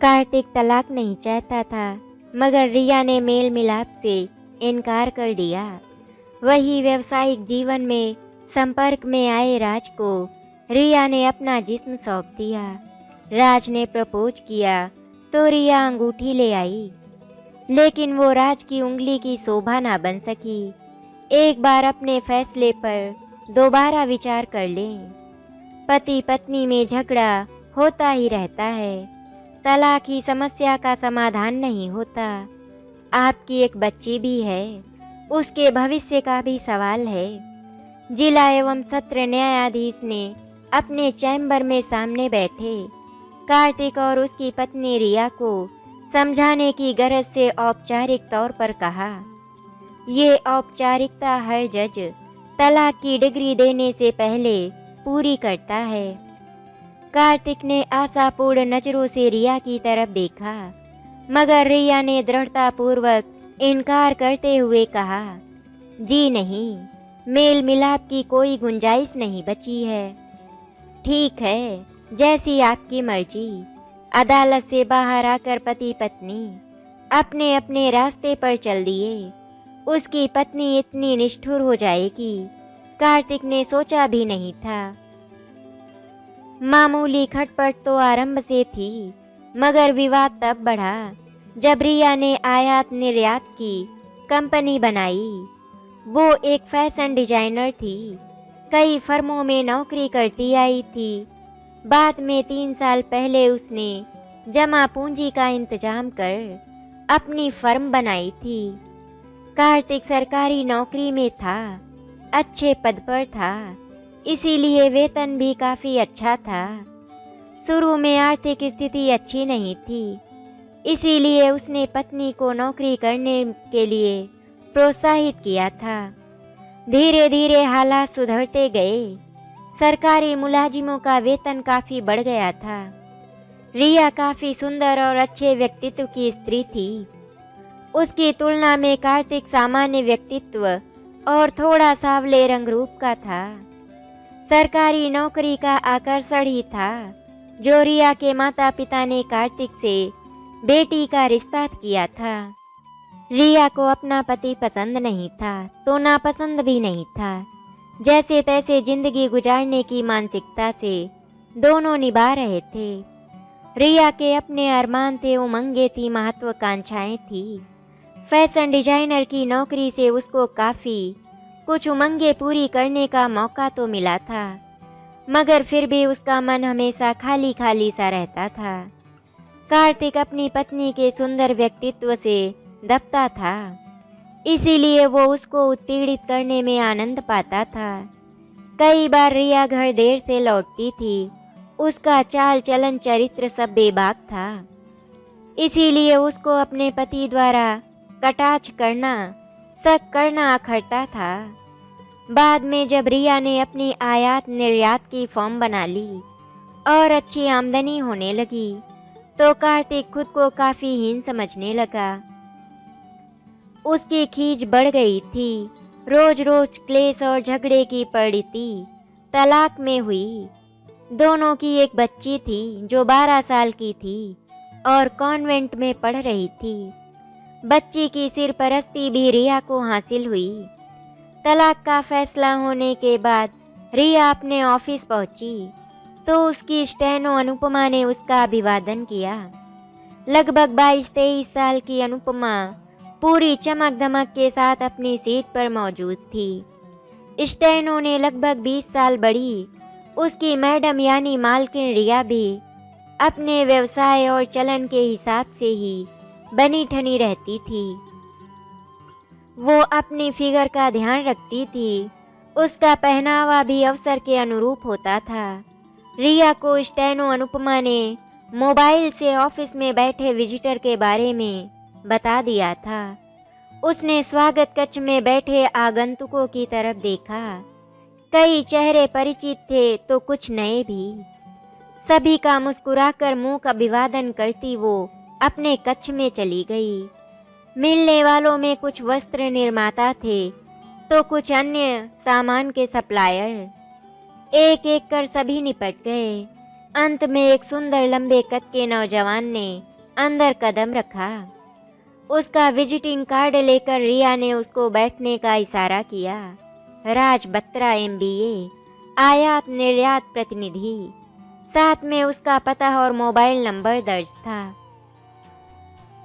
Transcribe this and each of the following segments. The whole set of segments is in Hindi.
कार्तिक तलाक नहीं चाहता था, मगर रिया ने मेल मिलाप से इनकार कर दिया। वही व्यावसायिक जीवन में संपर्क में आए राज को रिया ने अपना जिस्म सौंप दिया। राज ने प्रपोज किया तो रिया अंगूठी ले आई, लेकिन वो राज की उंगली की शोभा ना बन सकी। एक बार अपने फैसले पर दोबारा विचार कर लें। पति पत्नी में झगड़ा होता ही रहता है, तलाक ही समस्या का समाधान नहीं होता। आपकी एक बच्ची भी है, उसके भविष्य का भी सवाल है। जिला एवं सत्र न्यायाधीश ने अपने चैम्बर में सामने बैठे कार्तिक और उसकी पत्नी रिया को समझाने की गरज से औपचारिक तौर पर कहा। ये औपचारिकता हर जज तलाक की डिग्री देने से पहले पूरी करता है। कार्तिक ने आशापूर्ण नजरों से रिया की तरफ देखा, मगर रिया ने दृढ़तापूर्वक इनकार करते हुए कहा, जी नहीं, मेल मिलाप की कोई गुंजाइश नहीं बची है। ठीक है, जैसी आपकी मर्जी। अदालत से बाहर आकर पति पत्नी अपने अपने रास्ते पर चल दिए। उसकी पत्नी इतनी निष्ठुर हो जाएगी, कार्तिक ने सोचा भी नहीं था। मामूली खटपट तो आरंभ से थी, मगर विवाद तब बढ़ा जब रिया ने आयात निर्यात की कंपनी बनाई। वो एक फैशन डिजाइनर थी, कई फर्मों में नौकरी करती आई थी। बाद में 3 साल पहले उसने जमा पूंजी का इंतजाम कर अपनी फर्म बनाई थी। कार्तिक सरकारी नौकरी में था, अच्छे पद पर था, इसीलिए वेतन भी काफ़ी अच्छा था। शुरू में आर्थिक स्थिति अच्छी नहीं थी, इसीलिए उसने पत्नी को नौकरी करने के लिए प्रोत्साहित किया था। धीरे धीरे हालात सुधरते गए। सरकारी मुलाजिमों का वेतन काफ़ी बढ़ गया था। रिया काफ़ी सुंदर और अच्छे व्यक्तित्व की स्त्री थी। उसकी तुलना में कार्तिक सामान्य व्यक्तित्व और थोड़ा सांवले रंग रूप का था। सरकारी नौकरी का आकर्षण ही था जो रिया के माता पिता ने कार्तिक से बेटी का रिश्ता किया था। रिया को अपना पति पसंद नहीं था तो नापसंद भी नहीं था। जैसे तैसे जिंदगी गुजारने की मानसिकता से दोनों निभा रहे थे। रिया के अपने अरमान थे, उमंगें थी, महत्वाकांक्षाएं थी। फैशन डिजाइनर की नौकरी से उसको काफ़ी कुछ उमंगें पूरी करने का मौका तो मिला था, मगर फिर भी उसका मन हमेशा खाली खाली सा रहता था। कार्तिक अपनी पत्नी के सुंदर व्यक्तित्व से दबता था, इसीलिए वो उसको उत्पीड़ित करने में आनंद पाता था। कई बार रिया घर देर से लौटती थी। उसका चाल चलन चरित्र सब बेबाक था, इसीलिए उसको अपने पति द्वारा कटाक्ष करना, शक करना अखरता था। बाद में जब रिया ने अपनी आयात निर्यात की फर्म बना ली और अच्छी आमदनी होने लगी, तो कार्तिक खुद को काफ़ी हीन समझने लगा। उसकी खींच बढ़ गई थी। रोज रोज क्लेश और झगड़े की परिणति तलाक में हुई। दोनों की एक बच्ची थी जो 12 साल की थी और कॉन्वेंट में पढ़ रही थी। बच्ची की सिरपरस्ती भी रिया को हासिल हुई। तलाक का फैसला होने के बाद रिया अपने ऑफिस पहुंची तो उसकी स्टेनो अनुपमा ने उसका अभिवादन किया। लगभग 22-23 साल की अनुपमा पूरी चमक धमक के साथ अपनी सीट पर मौजूद थी। स्टेनो ने लगभग 20 साल बड़ी उसकी मैडम यानी मालकिन रिया भी अपने व्यवसाय और चलन के हिसाब से ही बनी ठनी रहती थी। वो अपनी फिगर का ध्यान रखती थी। उसका पहनावा भी अवसर के अनुरूप होता था। रिया को स्टेनो अनुपमा ने मोबाइल से ऑफिस में बैठे विजिटर के बारे में बता दिया था। उसने स्वागत कक्ष में बैठे आगंतुकों की तरफ देखा। कई चेहरे परिचित थे तो कुछ नए भी। सभी का मुस्कुराकर मुंह का अभिवादन करती वो अपने कक्ष में चली गई। मिलने वालों में कुछ वस्त्र निर्माता थे तो कुछ अन्य सामान के सप्लायर। एक एक कर सभी निपट गए। अंत में एक सुंदर लंबे कद के नौजवान ने अंदर कदम रखा। उसका विजिटिंग कार्ड लेकर रिया ने उसको बैठने का इशारा किया। राज बत्रा MBA, आयात निर्यात प्रतिनिधि। साथ में उसका पता और मोबाइल नंबर दर्ज था।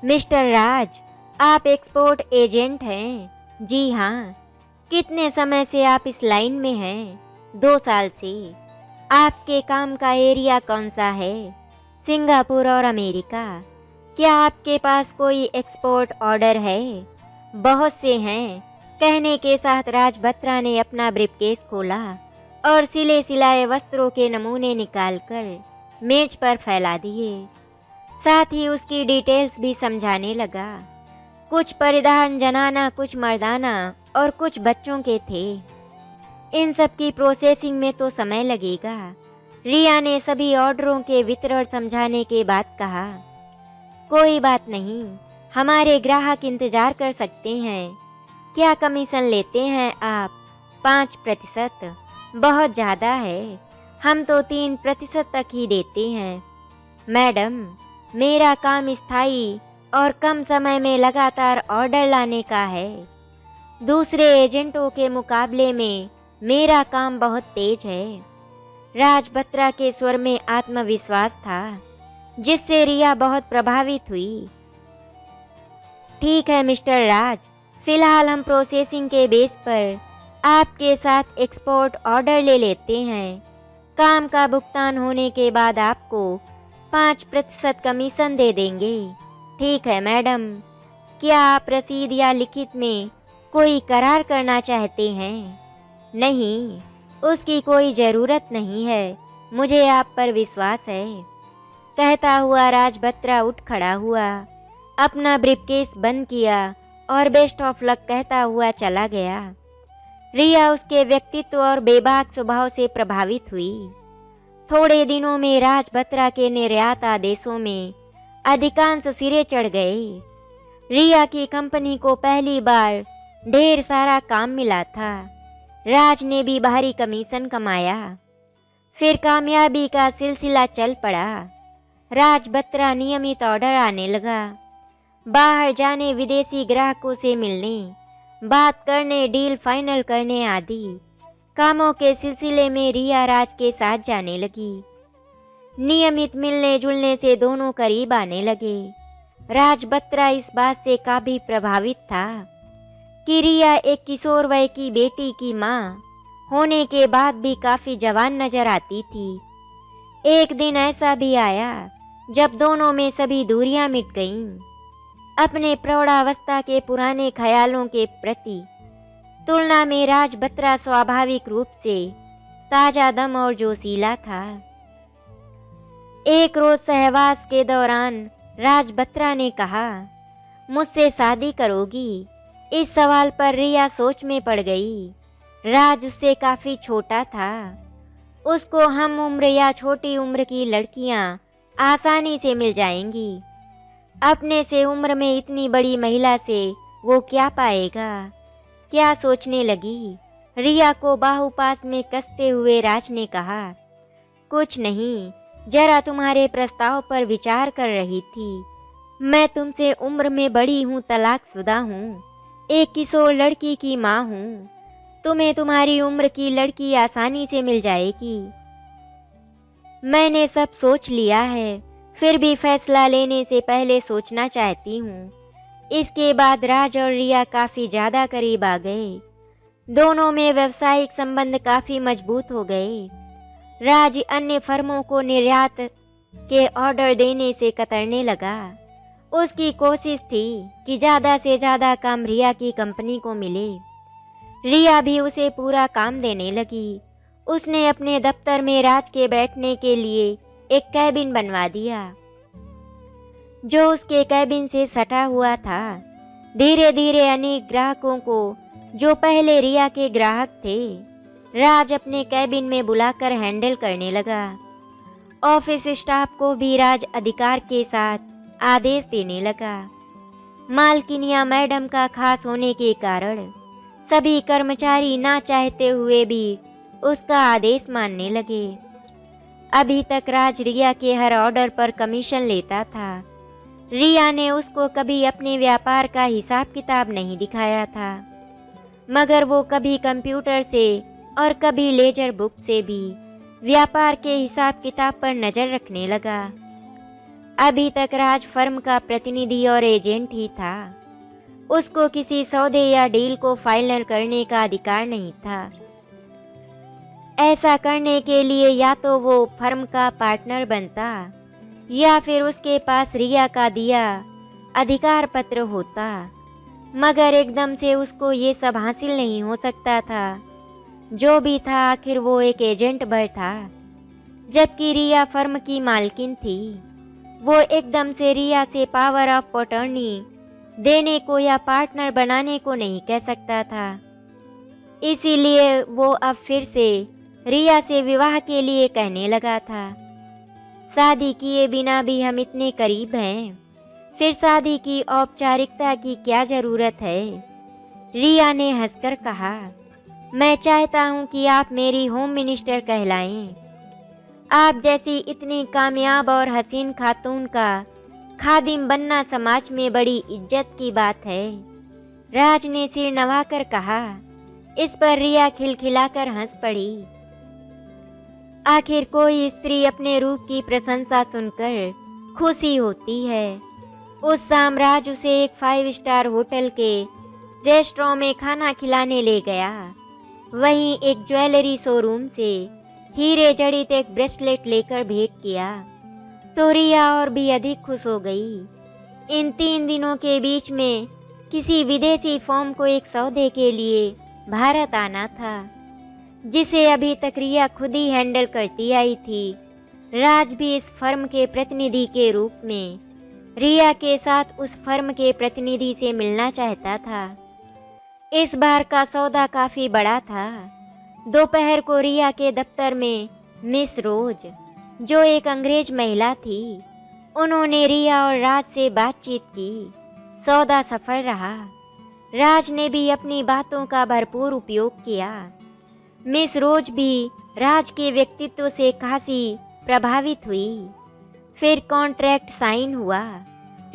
मिस्टर राज, आप एक्सपोर्ट एजेंट हैं? जी हाँ। कितने समय से आप इस लाइन में हैं? 2 साल से। आपके काम का एरिया कौन सा है? सिंगापुर और अमेरिका। क्या आपके पास कोई एक्सपोर्ट ऑर्डर है? बहुत से हैं। कहने के साथ राज बत्रा ने अपना ब्रीफकेस खोला और सिले सिलाए वस्त्रों के नमूने निकालकर मेज पर फैला दिए। साथ ही उसकी डिटेल्स भी समझाने लगा। कुछ परिधान जनाना, कुछ मर्दाना और कुछ बच्चों के थे। इन सब की प्रोसेसिंग में तो समय लगेगा। रिया ने सभी ऑर्डरों के वितरण समझाने के बाद कहा, कोई बात नहीं, हमारे ग्राहक इंतजार कर सकते हैं। क्या कमीशन लेते हैं आप? 5%। बहुत ज़्यादा है, हम तो 3% तक ही देते हैं। मैडम, मेरा काम स्थायी और कम समय में लगातार ऑर्डर लाने का है। दूसरे एजेंटों के मुकाबले में मेरा काम बहुत तेज है। राज बत्रा के स्वर में आत्मविश्वास था, जिससे रिया बहुत प्रभावित हुई। ठीक है मिस्टर राज, फिलहाल हम प्रोसेसिंग के बेस पर आपके साथ एक्सपोर्ट ऑर्डर ले लेते हैं। काम का भुगतान होने के बाद आपको 5% कमीशन दे देंगे। ठीक है मैडम, क्या आप रसीद या लिखित में कोई करार करना चाहते हैं? नहीं, उसकी कोई ज़रूरत नहीं है, मुझे आप पर विश्वास है। कहता हुआ राज बत्रा उठ खड़ा हुआ, अपना ब्रीफकेस बंद किया और बेस्ट ऑफ लक कहता हुआ चला गया। रिया उसके व्यक्तित्व और बेबाक स्वभाव से प्रभावित हुई। थोड़े दिनों में राज बत्रा के निर्यात आदेशों में अधिकांश सिरे चढ़ गए। रिया की कंपनी को पहली बार ढेर सारा काम मिला था। राज ने भी भारी कमीशन कमाया। फिर कामयाबी का सिलसिला चल पड़ा। राज बत्रा नियमित ऑर्डर आने लगा। बाहर जाने, विदेशी ग्राहकों से मिलने, बात करने, डील फाइनल करने आदि कामों के सिलसिले में रिया राज के साथ जाने लगी। नियमित मिलने जुलने से दोनों करीब आने लगे। राज बत्रा इस बात से काफी प्रभावित था कि रिया एक किशोर वय की बेटी की माँ होने के बाद भी काफी जवान नजर आती थी। एक दिन ऐसा भी आया जब दोनों में सभी दूरियां मिट गईं। अपने प्रौढ़ावस्था के पुराने ख्यालों के प्रति तुलना में राज बत्रा स्वाभाविक रूप से ताजा दम और जोशीला था। एक रोज सहवास के दौरान राज बत्रा ने कहा, मुझसे शादी करोगी? इस सवाल पर रिया सोच में पड़ गई। राज उससे काफी छोटा था। उसको हम उम्र या छोटी उम्र की लड़कियां आसानी से मिल जाएंगी। अपने से उम्र में इतनी बड़ी महिला से वो क्या पाएगा? क्या सोचने लगी? रिया को बाहु पास में कसते हुए राज ने कहा, कुछ नहीं, जरा तुम्हारे प्रस्ताव पर विचार कर रही थी। मैं तुमसे उम्र में बड़ी हूँ, तलाकशुदा हूँ, एक किशोर लड़की की माँ हूँ। तुम्हें तुम्हारी उम्र की लड़की आसानी से मिल जाएगी। मैंने सब सोच लिया है, फिर भी फैसला लेने से पहले सोचना चाहती हूँ। इसके बाद राज और रिया काफ़ी ज़्यादा करीब आ गए। दोनों में व्यवसायिक संबंध काफ़ी मजबूत हो गए। राज अन्य फर्मों को निर्यात के ऑर्डर देने से कतरने लगा। उसकी कोशिश थी कि ज़्यादा से ज़्यादा काम रिया की कंपनी को मिले। रिया भी उसे पूरा काम देने लगी। उसने अपने दफ्तर में राज के बैठने के लिए एक कैबिन बनवा दिया, जो उसके कैबिन से सटा हुआ था। धीरे धीरे अनेक ग्राहकों को, जो पहले रिया के ग्राहक थे, राज अपने कैबिन में बुलाकर हैंडल करने लगा। ऑफिस स्टाफ को भी राज अधिकार के साथ आदेश देने लगा। मालकिनिया मैडम का खास होने के कारण सभी कर्मचारी ना चाहते हुए भी उसका आदेश मानने लगे। अभी तक राज रिया के हर ऑर्डर पर कमीशन लेता था। रिया ने उसको कभी अपने व्यापार का हिसाब किताब नहीं दिखाया था, मगर वो कभी कंप्यूटर से और कभी लेजर बुक से भी व्यापार के हिसाब किताब पर नज़र रखने लगा। अभी तक राज फर्म का प्रतिनिधि और एजेंट ही था। उसको किसी सौदे या डील को फाइनल करने का अधिकार नहीं था। ऐसा करने के लिए या तो वो फर्म का पार्टनर बनता या फिर उसके पास रिया का दिया अधिकार पत्र होता, मगर एकदम से उसको ये सब हासिल नहीं हो सकता था। जो भी था आखिर वो एक एजेंट भर था, जबकि रिया फर्म की मालकिन थी। वो एकदम से रिया से पावर ऑफ अटॉर्नी देने को या पार्टनर बनाने को नहीं कह सकता था। इसीलिए वो अब फिर से रिया से विवाह के लिए कहने लगा था। शादी किए बिना भी हम इतने करीब हैं, फिर शादी की औपचारिकता की क्या ज़रूरत है? रिया ने हंसकर कहा, मैं चाहता हूँ कि आप मेरी होम मिनिस्टर कहलाएं। आप जैसी इतनी कामयाब और हसीन खातून का खादिम बनना समाज में बड़ी इज्जत की बात है। राज ने सिर नवाकर कहा। इस पर रिया खिलखिलाकर हंस पड़ी। आखिर कोई स्त्री अपने रूप की प्रशंसा सुनकर खुशी होती है। उस शाम राज उसे एक 5 स्टार होटल के रेस्टोरेंट में खाना खिलाने ले गया। वहीं एक ज्वेलरी शोरूम से हीरे जड़ित एक ब्रेसलेट लेकर भेंट किया तो रिया और भी अधिक खुश हो गई। इन 3 दिनों के बीच में किसी विदेशी फर्म को एक सौदे के लिए भारत आना था, जिसे अभी तक रिया खुद ही हैंडल करती आई थी। राज भी इस फर्म के प्रतिनिधि के रूप में रिया के साथ उस फर्म के प्रतिनिधि से मिलना चाहता था। इस बार का सौदा काफ़ी बड़ा था। दोपहर को रिया के दफ्तर में मिस रोज, जो एक अंग्रेज महिला थी, उन्होंने रिया और राज से बातचीत की। सौदा सफल रहा। राज ने भी अपनी बातों का भरपूर उपयोग किया। मिस रोज भी राज के व्यक्तित्व से खासी प्रभावित हुई। फिर कॉन्ट्रैक्ट साइन हुआ।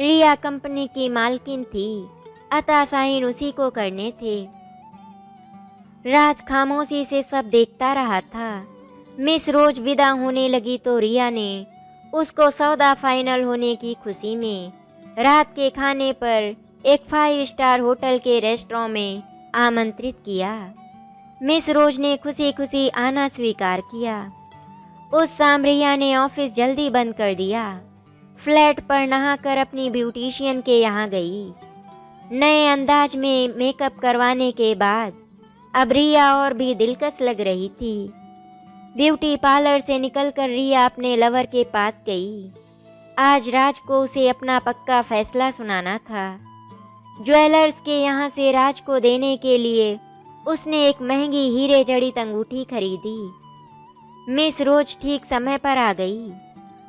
रिया कंपनी की मालकिन थी, अतः साइन उसी को करने थे। राज खामोशी से सब देखता रहा था। मिस रोज विदा होने लगी तो रिया ने उसको सौदा फाइनल होने की खुशी में रात के खाने पर एक 5 स्टार होटल के रेस्टोरेंट में आमंत्रित किया। मिस रोज ने खुशी खुशी आना स्वीकार किया। उस शाम रिया ने ऑफिस जल्दी बंद कर दिया। फ्लैट पर नहाकर अपनी ब्यूटिशियन के यहाँ गई। नए अंदाज में मेकअप करवाने के बाद अब रिया और भी दिलकश लग रही थी। ब्यूटी पार्लर से निकलकर रिया अपने लवर के पास गई। आज राज को उसे अपना पक्का फैसला सुनाना था। ज्वेलर्स के यहाँ से राज को देने के लिए उसने एक महंगी हीरे जड़ित अंगूठी खरीदी। मिस रोज ठीक समय पर आ गई।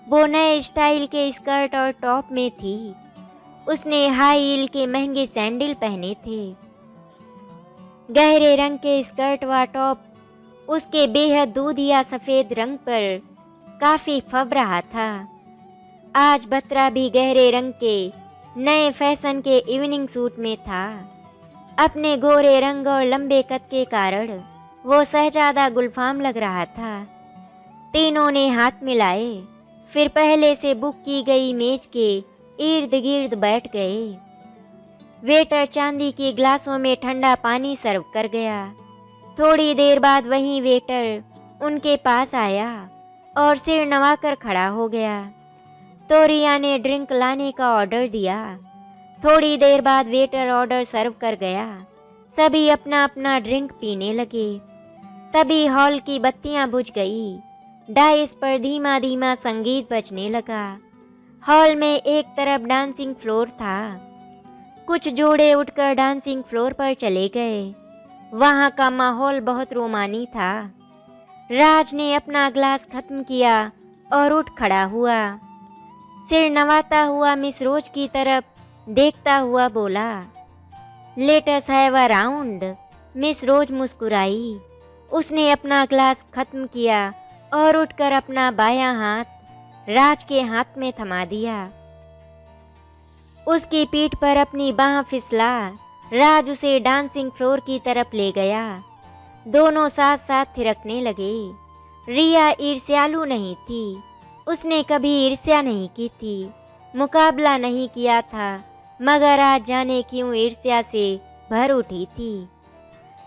वो नए स्टाइल के स्कर्ट और टॉप में थी। उसने हाई हील के महंगे सैंडल पहने थे। गहरे रंग के स्कर्ट व टॉप उसके बेहद दूधिया सफ़ेद रंग पर काफ़ी फब रहा था। आज बत्रा भी गहरे रंग के नए फैशन के इवनिंग सूट में था। अपने गोरे रंग और लंबे कद के कारण वो शहजादा गुलफाम लग रहा था। तीनों ने हाथ मिलाए, फिर पहले से बुक की गई मेज के इर्द गिर्द बैठ गए। वेटर चांदी के ग्लासों में ठंडा पानी सर्व कर गया। थोड़ी देर बाद वही वेटर उनके पास आया और सिर नवाकर खड़ा हो गया। तो रिया ने ड्रिंक लाने का ऑर्डर दिया। थोड़ी देर बाद वेटर ऑर्डर सर्व कर गया। सभी अपना अपना ड्रिंक पीने लगे। तभी हॉल की बत्तियां बुझ गई। डाइस पर धीमा धीमा संगीत बजने लगा। हॉल में एक तरफ डांसिंग फ्लोर था। कुछ जोड़े उठकर डांसिंग फ्लोर पर चले गए। वहाँ का माहौल बहुत रोमानी था। राज ने अपना ग्लास खत्म किया और उठ खड़ा हुआ। सिर नवाता हुआ मिस रोज की तरफ देखता हुआ बोला, let us have a round. Miss Rose मुस्कुराई। उसने अपना ग्लास खत्म किया और उठकर अपना बायां हाथ राज के हाथ में थमा दिया। उसकी पीठ पर अपनी बाह फिसला राज उसे डांसिंग फ्लोर की तरफ ले गया। दोनों साथ साथ थिरकने लगे। रिया ईर्ष्यालु नहीं थी, उसने कभी ईर्ष्या नहीं की थी, मुकाबला नहीं किया था, मगर आज जाने क्यों ईर्ष्या से भर उठी थी।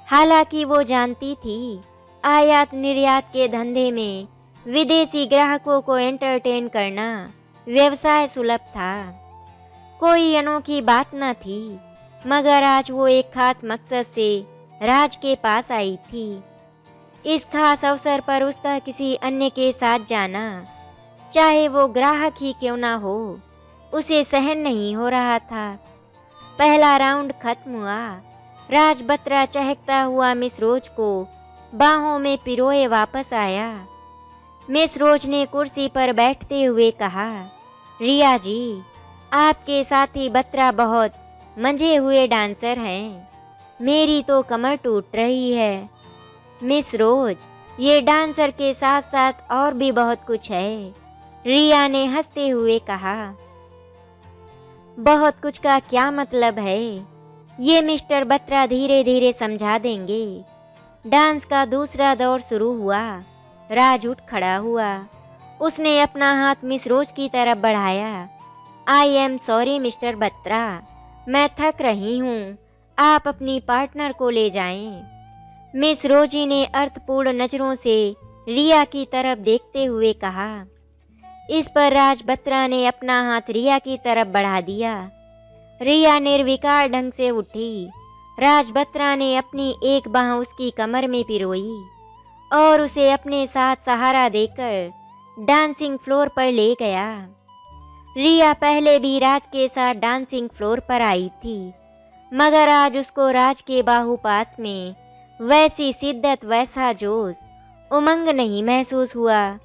हालांकि वो जानती थी आयात निर्यात के धंधे में विदेशी ग्राहकों को एंटरटेन करना व्यवसाय सुलभ था। कोई अनोखी बात न थी, मगर आज वो एक खास मकसद से राज के पास आई थी। इस खास अवसर पर उसका किसी अन्य के साथ जाना, चाहे वो ग्राहक ही क्यों ना हो, उसे सहन नहीं हो रहा था। पहला राउंड खत्म हुआ। राज बत्रा चहकता हुआ मिस रोज को बाहों में पिरोए वापस आया। मिस रोज ने कुर्सी पर बैठते हुए कहा, रिया जी, आपके साथी बत्रा बहुत मंझे हुए डांसर हैं। मेरी तो कमर टूट रही है। मिस रोज, ये डांसर के साथ साथ और भी बहुत कुछ है, रिया ने हंसते हुए कहा। बहुत कुछ का क्या मतलब है? ये मिस्टर बत्रा धीरे धीरे समझा देंगे। डांस का दूसरा दौर शुरू हुआ। राज उठ खड़ा हुआ। उसने अपना हाथ मिस रोज की तरफ बढ़ाया। I am sorry mister Batra, मैं थक रही हूँ, आप अपनी पार्टनर को ले जाएं। मिस रोजी ने अर्थपूर्ण नजरों से रिया की तरफ देखते हुए कहा। इस पर राज बत्रा ने अपना हाथ रिया की तरफ बढ़ा दिया। रिया निर्विकार ढंग से उठी। राज बत्रा ने अपनी एक बाह उसकी कमर में पिरोई और उसे अपने साथ सहारा देकर डांसिंग फ्लोर पर ले गया। रिया पहले भी राज के साथ डांसिंग फ्लोर पर आई थी, मगर आज उसको राज के बाहुपास में वैसी शिद्दत, वैसा जोश, उमंग नहीं महसूस हुआ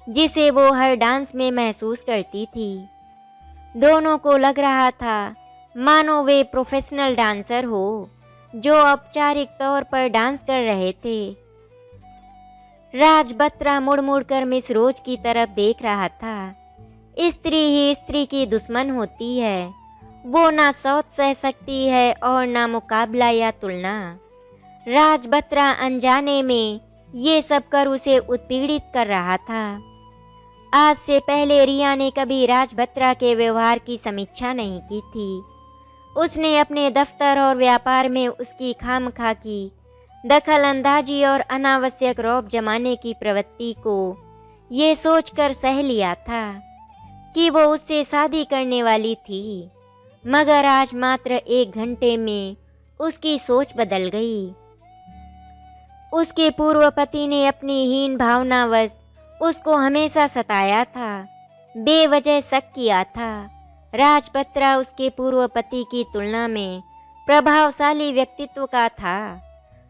जिसे वो हर डांस में महसूस करती थी। दोनों को लग रहा था मानो वे प्रोफेशनल डांसर हो जो औपचारिक तौर पर डांस कर रहे थे। राज बत्रा मुड़ मुड़ कर मिस रोज की तरफ देख रहा था। स्त्री ही स्त्री की दुश्मन होती है। वो ना सौत सह सकती है और ना मुकाबला या तुलना। राज बत्रा अनजाने में ये सब कर उसे उत्पीड़ित कर रहा था। आज से पहले रिया ने कभी राज बत्रा के व्यवहार की समीक्षा नहीं की थी। उसने अपने दफ्तर और व्यापार में उसकी खामखा की दखल अंदाजी और अनावश्यक रौब जमाने की प्रवृत्ति को ये सोचकर सह लिया था कि वो उससे शादी करने वाली थी, मगर आज मात्र 1 घंटे में उसकी सोच बदल गई। उसके पूर्व पति ने अपनी हीन भावनावश उसको हमेशा सताया था, बेवजह शक किया था। राज बत्रा उसके पूर्व पति की तुलना में प्रभावशाली व्यक्तित्व का था।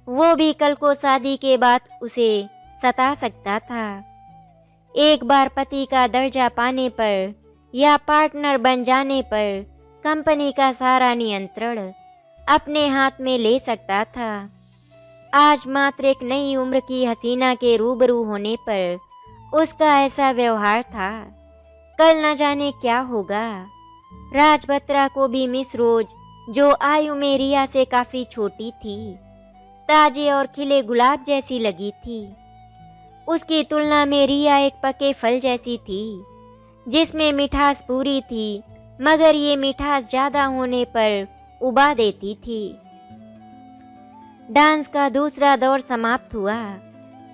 वो भी कल को शादी के बाद उसे सता सकता था। एक बार पति का दर्जा पाने पर या पार्टनर बन जाने पर कंपनी का सारा नियंत्रण अपने हाथ में ले सकता था। आज मात्र एक नई उम्र की हसीना के रूबरू होने पर उसका ऐसा व्यवहार था। कल न जाने क्या होगा। राज बत्रा को भी मिस रोज, जो आयु में रिया से काफ़ी छोटी थी, ताजे और खिले गुलाब जैसी लगी थी। उसकी तुलना में रिया एक पके फल जैसी थी, जिसमें मिठास पूरी थी, मगर ये मिठास ज़्यादा होने पर उबा देती थी। डांस का दूसरा दौर समाप्त हुआ।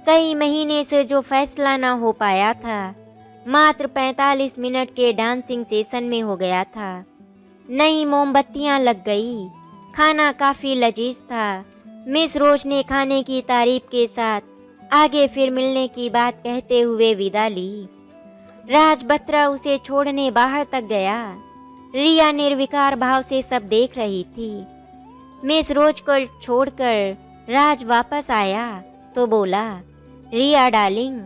कई महीने से जो फैसला न हो पाया था, मात्र 45 मिनट के डांसिंग सेशन में हो गया था। नई मोमबत्तियां लग गई। खाना काफ़ी लजीज था। मिस रोज ने खाने की तारीफ के साथ आगे फिर मिलने की बात कहते हुए विदा ली। राज बत्रा उसे छोड़ने बाहर तक गया। रिया निर्विकार भाव से सब देख रही थी। मिस रोज को छोड़कर राज वापस आया तो बोला, रिया डार्लिंग,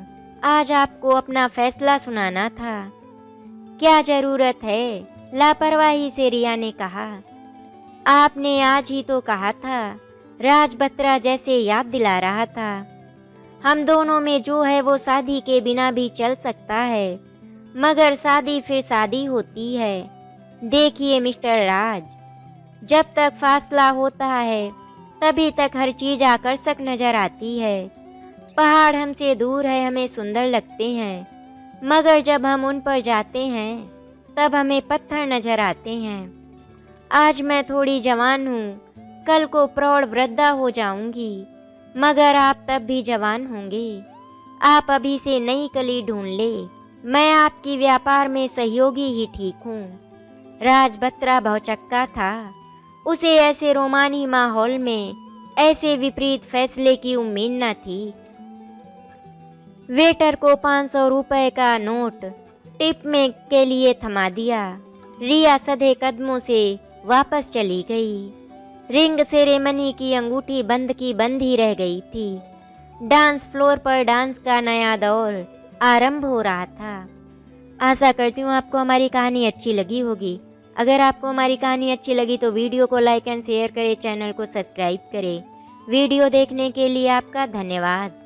आज आपको अपना फैसला सुनाना था। क्या ज़रूरत है? लापरवाही से रिया ने कहा। आपने आज ही तो कहा था। राज बत्रा जैसे याद दिला रहा था। हम दोनों में जो है वो शादी के बिना भी चल सकता है, मगर शादी फिर शादी होती है। देखिए मिस्टर राज, जब तक फासला होता है तभी तक हर चीज़ आकर्षक नज़र आती है। पहाड़ हमसे दूर है, हमें सुंदर लगते हैं, मगर जब हम उन पर जाते हैं तब हमें पत्थर नज़र आते हैं। आज मैं थोड़ी जवान हूँ, कल को प्रौढ़ वृद्धा हो जाऊंगी, मगर आप तब भी जवान होंगे। आप अभी से नई कली ढूंढ ले, मैं आपकी व्यापार में सहयोगी ही ठीक हूँ। राज बत्रा भौचक्का था। उसे ऐसे रोमानी माहौल में ऐसे विपरीत फैसले की उम्मीद न थी। वेटर को 500 रुपए का नोट टिप में के लिए थमा दिया। रिया सधे कदमों से वापस चली गई। रिंग सेरेमनी की अंगूठी बंद की बंद ही रह गई थी। डांस फ्लोर पर डांस का नया दौर आरंभ हो रहा था। आशा करती हूँ आपको हमारी कहानी अच्छी लगी होगी। अगर आपको हमारी कहानी अच्छी लगी तो वीडियो को लाइक एंड शेयर करें, चैनल को सब्सक्राइब करें। वीडियो देखने के लिए आपका धन्यवाद।